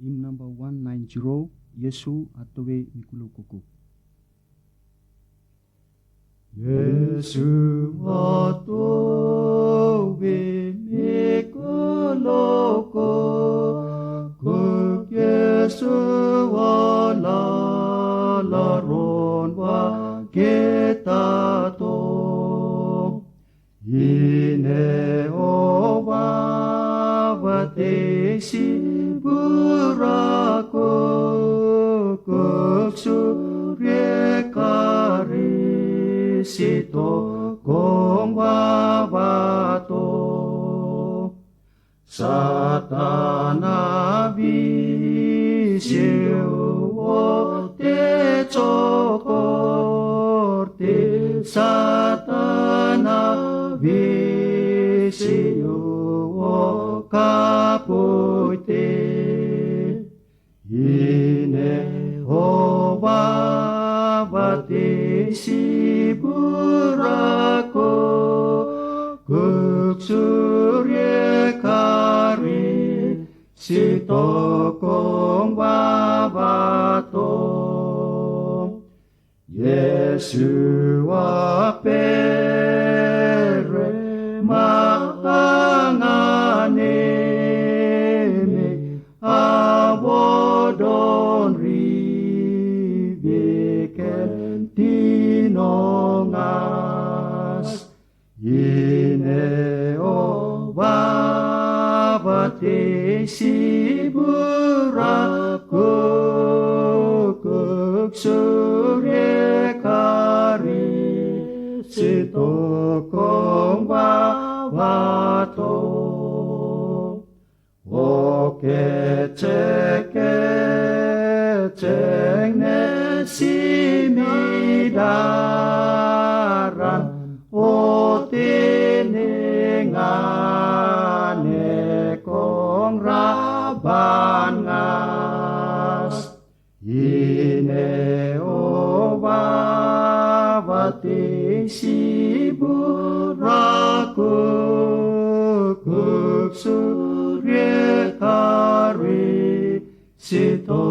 Hymn number 190, Yesu atowe mikulu kuku. Yesu atowe mikulu kuku, Yesu walalaron wa kita to. Ine owa watesi buraku kuksurye karisito kong wawato. Satana visio te chokorte, Satana visio kapuite. Ine owa watesi buraku kuksurye kari sito kong wawato. Yesu apere maanganeme awodon riviken tinongas. Ine owa watesi buraku kuksurye kari sito kong wawato. Okecek ne simidaran o tiningane kong raban ngas. Ine owa watesi buraku kuksurye kari sito